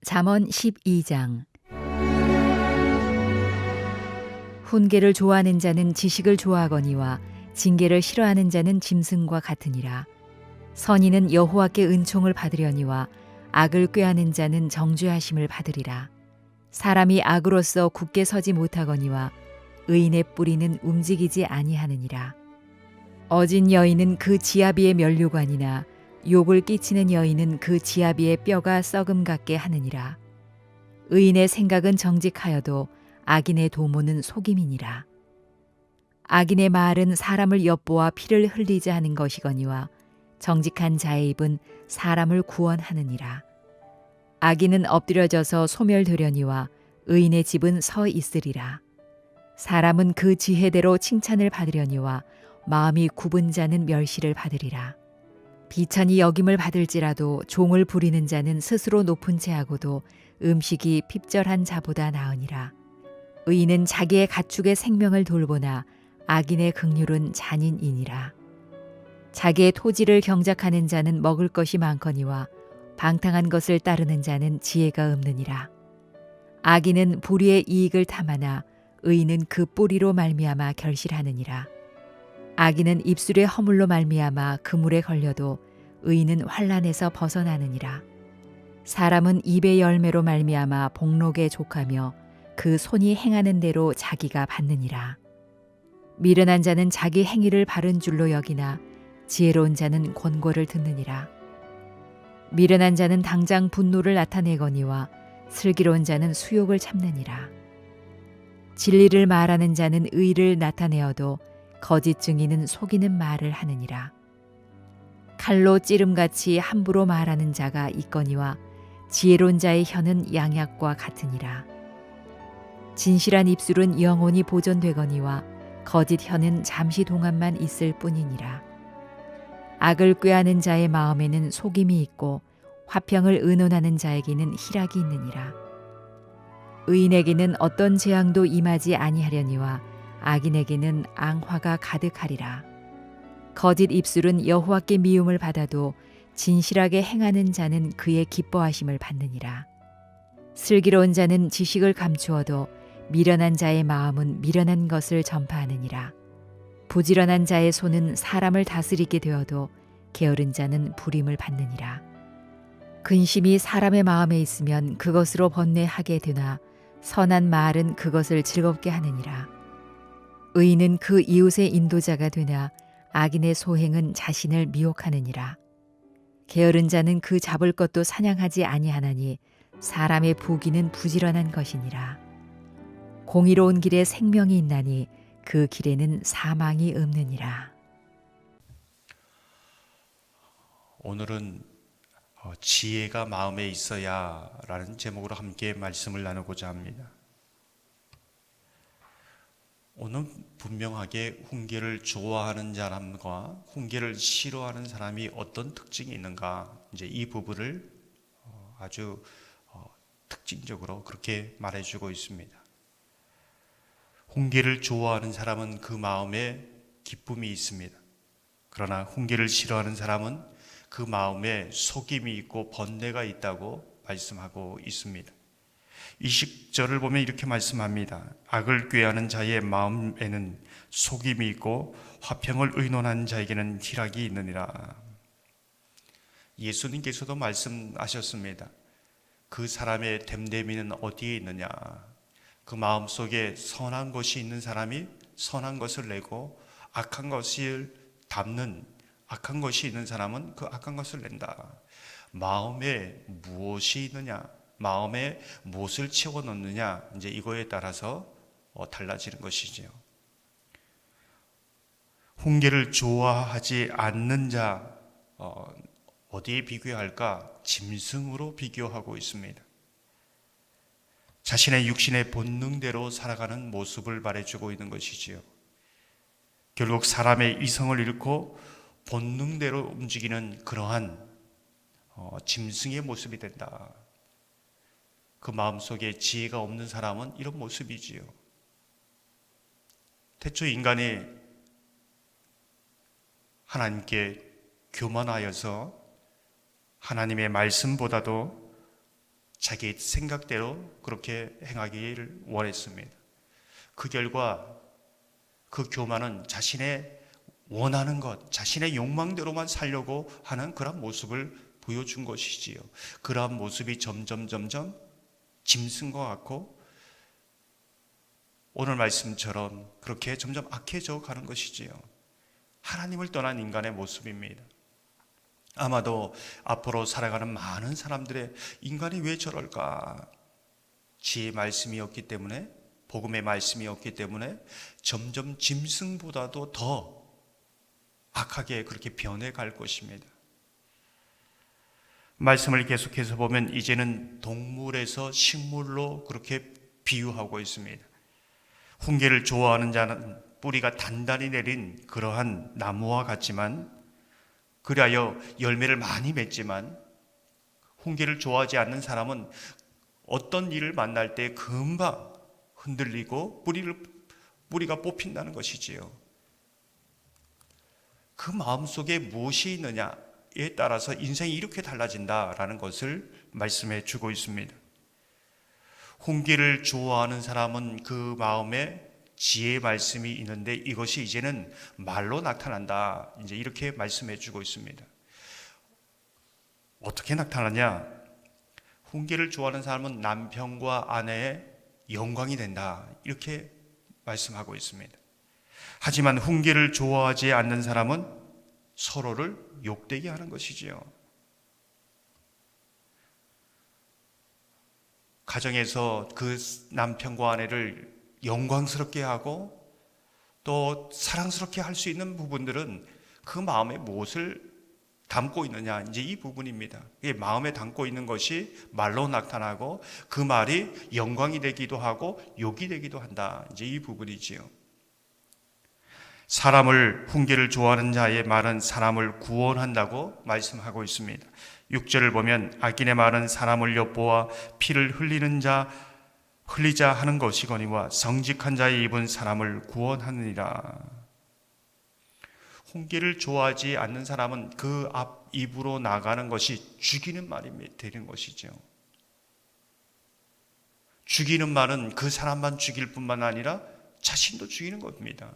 잠언 12장. 훈계를 좋아하는 자는 지식을 좋아하거니와 징계를 싫어하는 자는 짐승과 같으니라. 선인은 여호와께 은총을 받으려니와 악을 꾀하는 자는 정죄하심을 받으리라. 사람이 악으로서 굳게 서지 못하거니와 의인의 뿌리는 움직이지 아니하느니라. 어진 여인은 그 지아비의 면류관이나 욕을 끼치는 여인은 그 지아비의 뼈가 썩음 같게 하느니라. 의인의 생각은 정직하여도 악인의 도모는 속임이니라. 악인의 말은 사람을 엿보아 피를 흘리자 하는 것이거니와 정직한 자의 입은 사람을 구원하느니라. 악인은 엎드려져서 소멸되려니와 의인의 집은 서 있으리라. 사람은 그 지혜대로 칭찬을 받으려니와 마음이 굽은 자는 멸시를 받으리라. 비천이 여김을 받을지라도 종을 부리는 자는 스스로 높은 채하고도 음식이 핍절한 자보다 나으니라. 의인은 자기의 가축의 생명을 돌보나 악인의 긍휼은 잔인이니라. 자기의 토지를 경작하는 자는 먹을 것이 많거니와 방탕한 것을 따르는 자는 지혜가 없느니라. 악인은 불의의 이익을 탐하나 의인은 그 뿌리로 말미암아 결실하느니라. 악인은 입술의 허물로 말미암아 그물에 걸려도 의인은 환난에서 벗어나느니라. 사람은 입의 열매로 말미암아 복록에 족하며 그 손이 행하는 대로 자기가 받느니라. 미련한 자는 자기 행위를 바른 줄로 여기나 지혜로운 자는 권고를 듣느니라. 미련한 자는 당장 분노를 나타내거니와 슬기로운 자는 수욕을 참느니라. 진리를 말하는 자는 의를 나타내어도 거짓 증인은 속이는 말을 하느니라. 칼로 찌름같이 함부로 말하는 자가 있거니와 지혜로운 자의 혀는 양약과 같으니라. 진실한 입술은 영원히 보존되거니와 거짓 혀는 잠시 동안만 있을 뿐이니라. 악을 꾀하는 자의 마음에는 속임이 있고 화평을 의논하는 자에게는 희락이 있느니라. 의인에게는 어떤 재앙도 임하지 아니하려니와 악인에게는 앙화가 가득하리라. 거짓 입술은 여호와께 미움을 받아도 진실하게 행하는 자는 그의 기뻐하심을 받느니라. 슬기로운 자는 지식을 감추어도 미련한 자의 마음은 미련한 것을 전파하느니라. 부지런한 자의 손은 사람을 다스리게 되어도 게으른 자는 부림을 받느니라. 근심이 사람의 마음에 있으면 그것으로 번뇌하게 되나 선한 말은 그것을 즐겁게 하느니라. 의인은 그 이웃의 인도자가 되나 악인의 소행은 자신을 미혹하느니라. 게으른 자는 그 잡을 것도 사냥하지 아니하나니 사람의 부귀는 부지런한 것이니라. 공의로운 길에 생명이 있나니 그 길에는 사망이 없느니라. 오늘은 지혜가 마음에 있어야 라는 제목으로 함께 말씀을 나누고자 합니다. 오늘 분명하게 훈계를 좋아하는 사람과 훈계를 싫어하는 사람이 어떤 특징이 있는가, 이제 이 부분을 아주 특징적으로 그렇게 말해주고 있습니다. 훈계를 좋아하는 사람은 그 마음에 기쁨이 있습니다. 그러나 훈계를 싫어하는 사람은 그 마음에 속임이 있고 번뇌가 있다고 말씀하고 있습니다. 20절을 보면 이렇게 말씀합니다. 악을 꾀하는 자의 마음에는 속임이 있고 화평을 의논하는 자에게는 희락이 있느니라. 예수님께서도 말씀하셨습니다. 그 사람의 됨됨이는 어디에 있느냐? 그 마음속에 선한 것이 있는 사람이 선한 것을 내고 악한 것을 담는 악한 것이 있는 사람은 그 악한 것을 낸다. 마음에 무엇이 있느냐? 마음에 무엇을 채워 넣느냐, 이제 이거에 따라서 달라지는 것이지요. 훈계를 좋아하지 않는 자 어디에 비교할까? 짐승으로 비교하고 있습니다. 자신의 육신의 본능대로 살아가는 모습을 말해주고 있는 것이지요. 결국 사람의 이성을 잃고 본능대로 움직이는 그러한 짐승의 모습이 된다. 그 마음속에 지혜가 없는 사람은 이런 모습이지요. 태초 인간이 하나님께 교만하여서 하나님의 말씀보다도 자기 생각대로 그렇게 행하기를 원했습니다. 그 결과 그 교만은 자신의 원하는 것, 자신의 욕망대로만 살려고 하는 그런 모습을 보여준 것이지요. 그러한 모습이 점점 짐승과 같고 오늘 말씀처럼 그렇게 점점 악해져 가는 것이지요. 하나님을 떠난 인간의 모습입니다. 아마도 앞으로 살아가는 많은 사람들의 인간이 왜 저럴까? 지혜의 말씀이 없기 때문에, 복음의 말씀이 없기 때문에 점점 짐승보다도 더 악하게 그렇게 변해갈 것입니다. 말씀을 계속해서 보면 이제는 동물에서 식물로 그렇게 비유하고 있습니다. 훈계를 좋아하는 자는 뿌리가 단단히 내린 그러한 나무와 같지만, 그리하여 열매를 많이 맺지만, 훈계를 좋아하지 않는 사람은 어떤 일을 만날 때 금방 흔들리고 뿌리가 뽑힌다는 것이지요. 그 마음속에 무엇이 있느냐에 따라서 인생이 이렇게 달라진다라는 것을 말씀해 주고 있습니다. 훈계를 좋아하는 사람은 그 마음에 지혜의 말씀이 있는데 이것이 이제는 말로 나타난다. 이제 이렇게 말씀해 주고 있습니다. 어떻게 나타나냐? 훈계를 좋아하는 사람은 남편과 아내의 영광이 된다. 이렇게 말씀하고 있습니다. 하지만 훈계를 좋아하지 않는 사람은 서로를 욕되게 하는 것이지요. 가정에서 그 남편과 아내를 영광스럽게 하고 또 사랑스럽게 할 수 있는 부분들은 그 마음에 무엇을 담고 있느냐, 이제 이 부분입니다. 마음에 담고 있는 것이 말로 나타나고 그 말이 영광이 되기도 하고 욕이 되기도 한다. 이제 이 부분이지요. 훈계를 좋아하는 자의 말은 사람을 구원한다고 말씀하고 있습니다. 6절을 보면 악인의 말은 사람을 엿보아 피를 흘리자 하는 것이거니와 정직한 자의 입은 사람을 구원하느니라. 훈계를 좋아하지 않는 사람은 그 앞 입으로 나가는 것이 죽이는 말이 되는 것이죠. 죽이는 말은 그 사람만 죽일 뿐만 아니라 자신도 죽이는 겁니다.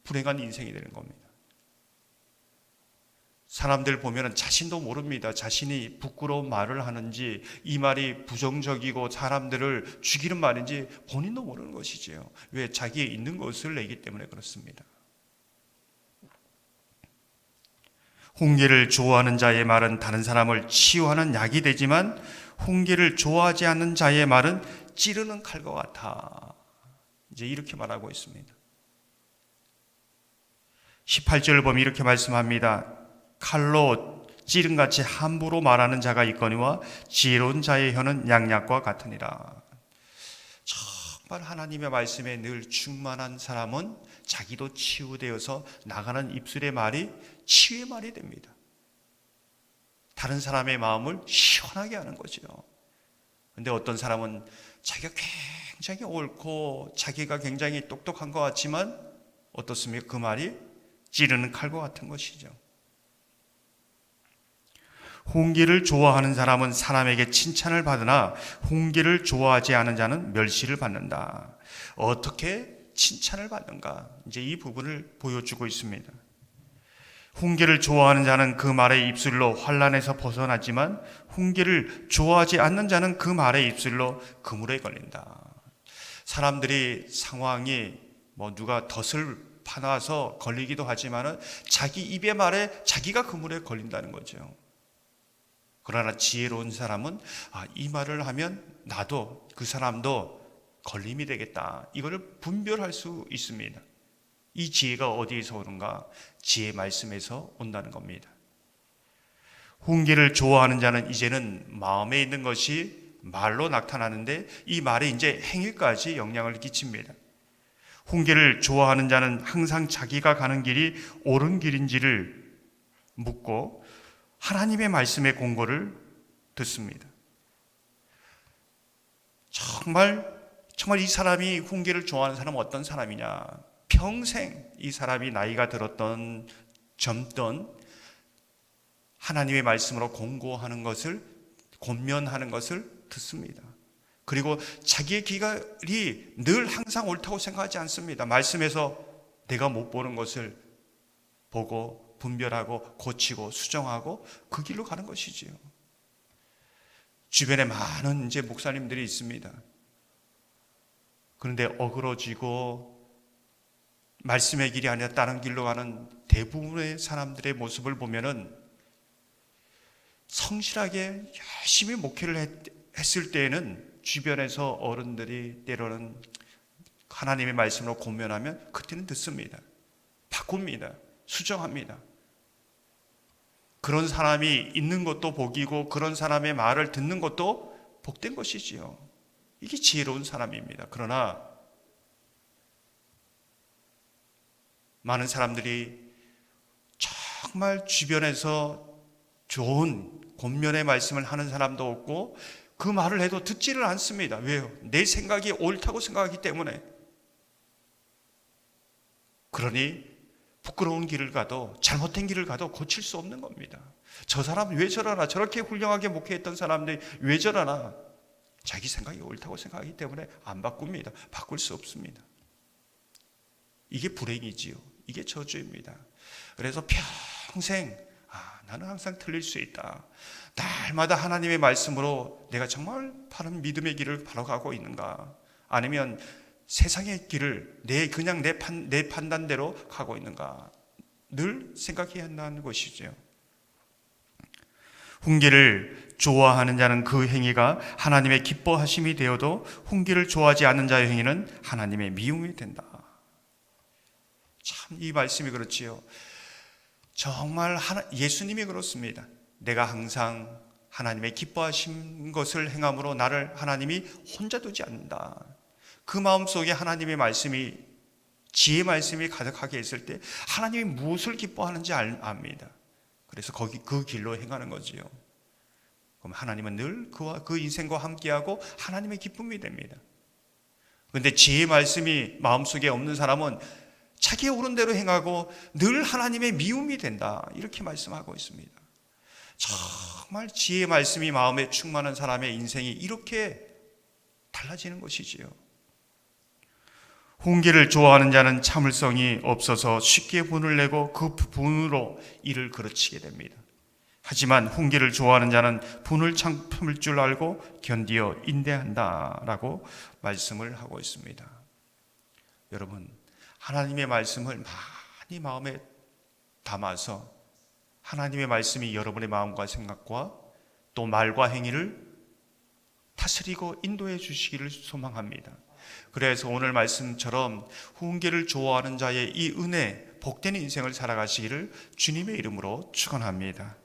불행한 인생이 되는 겁니다. 사람들 보면 자신도 모릅니다. 자신이 부끄러운 말을 하는지, 이 말이 부정적이고 사람들을 죽이는 말인지 본인도 모르는 것이지요. 왜? 자기의 있는 것을 내기 때문에 그렇습니다. 훈계를 좋아하는 자의 말은 다른 사람을 치유하는 약이 되지만 훈계를 좋아하지 않는 자의 말은 찌르는 칼과 같아. 이제 이렇게 말하고 있습니다. 18절을 보면 이렇게 말씀합니다. 칼로 찌른같이 함부로 말하는 자가 있거니와 지혜로운 자의 혀는 양약과 같으니라. 정말 하나님의 말씀에 늘 충만한 사람은 자기도 치유되어서 나가는 입술의 말이 치유의 말이 됩니다. 다른 사람의 마음을 시원하게 하는 거죠. 그런데 어떤 사람은 자기가 굉장히 옳고 자기가 굉장히 똑똑한 것 같지만 어떻습니까? 그 말이 찌르는 칼과 같은 것이죠. 훈계를 좋아하는 사람은 사람에게 칭찬을 받으나 훈계를 좋아하지 않은 자는 멸시를 받는다. 어떻게 칭찬을 받는가? 이제 이 부분을 보여주고 있습니다. 훈계를 좋아하는 자는 그 말의 입술로 환난에서 벗어나지만 훈계를 좋아하지 않는 자는 그 말의 입술로 그물에 걸린다. 사람들이 상황이 누가 덫을 파놔서 걸리기도 하지만은 자기 입의 말에 자기가 그물에 걸린다는 거죠. 그러나 지혜로운 사람은 이 말을 하면 나도 그 사람도 걸림이 되겠다. 이거를 분별할 수 있습니다. 이 지혜가 어디에서 오는가? 지혜 말씀에서 온다는 겁니다. 훈계를 좋아하는 자는 이제는 마음에 있는 것이 말로 나타나는데 이 말에 이제 행위까지 영향을 끼칩니다. 훈계를 좋아하는 자는 항상 자기가 가는 길이 옳은 길인지를 묻고 하나님의 말씀의 공고를 듣습니다. 정말 이 사람이 훈계를 좋아하는 사람은 어떤 사람이냐? 평생 이 사람이 나이가 들었던 젊던 하나님의 말씀으로 공고하는 것을 권면하는 것을 듣습니다. 그리고 자기의 길이 늘 항상 옳다고 생각하지 않습니다. 말씀에서 내가 못 보는 것을 보고 분별하고 고치고 수정하고 그 길로 가는 것이지요. 주변에 많은 이제 목사님들이 있습니다. 그런데 어그러지고 말씀의 길이 아니라 다른 길로 가는 대부분의 사람들의 모습을 보면은 성실하게 열심히 목회를 했을 때에는 주변에서 어른들이 때로는 하나님의 말씀으로 권면하면 그때는 듣습니다. 바꿉니다. 수정합니다. 그런 사람이 있는 것도 복이고 그런 사람의 말을 듣는 것도 복된 것이지요. 이게 지혜로운 사람입니다. 그러나 많은 사람들이 정말 주변에서 좋은 권면의 말씀을 하는 사람도 없고 그 말을 해도 듣지를 않습니다. 왜요? 내 생각이 옳다고 생각하기 때문에. 그러니 부끄러운 길을 가도 잘못된 길을 가도 고칠 수 없는 겁니다. 저 사람 왜 저러나, 저렇게 훌륭하게 목회했던 사람들이 왜 저러나, 자기 생각이 옳다고 생각하기 때문에 안 바꿉니다. 바꿀 수 없습니다. 이게 불행이지요. 이게 저주입니다. 그래서 평생 나는 항상 틀릴 수 있다. 날마다 하나님의 말씀으로 내가 정말 바른 믿음의 길을 바로 가고 있는가, 아니면 세상의 길을 그냥 내 판단대로 가고 있는가, 늘 생각해야 한다는 것이죠. 훈계를 좋아하는 자는 그 행위가 하나님의 기뻐하심이 되어도 훈계를 좋아하지 않는 자의 행위는 하나님의 미움이 된다. 참 이 말씀이 그렇지요. 정말 예수님이 그렇습니다. 내가 항상 하나님의 기뻐하신 것을 행함으로 나를 하나님이 혼자 두지 않는다. 그 마음속에 하나님의 말씀이, 지혜의 말씀이 가득하게 있을 때 하나님이 무엇을 기뻐하는지 압니다. 그래서 그 길로 행하는 거지요. 그럼 하나님은 늘 그 인생과 함께하고 하나님의 기쁨이 됩니다. 그런데 지혜의 말씀이 마음속에 없는 사람은 자기의 옳은 대로 행하고 늘 하나님의 미움이 된다, 이렇게 말씀하고 있습니다. 정말 지혜의 말씀이 마음에 충만한 사람의 인생이 이렇게 달라지는 것이지요. 훈계를 좋아하는 자는 참을성이 없어서 쉽게 분을 내고 그 분으로 일을 그르치게 됩니다. 하지만 훈계를 좋아하는 자는 분을 참을 줄 알고 견디어 인내한다라고 말씀을 하고 있습니다. 여러분, 하나님의 말씀을 많이 마음에 담아서 하나님의 말씀이 여러분의 마음과 생각과 또 말과 행위를 다스리고 인도해 주시기를 소망합니다. 그래서 오늘 말씀처럼 훈계를 좋아하는 자의 이 은혜, 복된 인생을 살아가시기를 주님의 이름으로 축원합니다.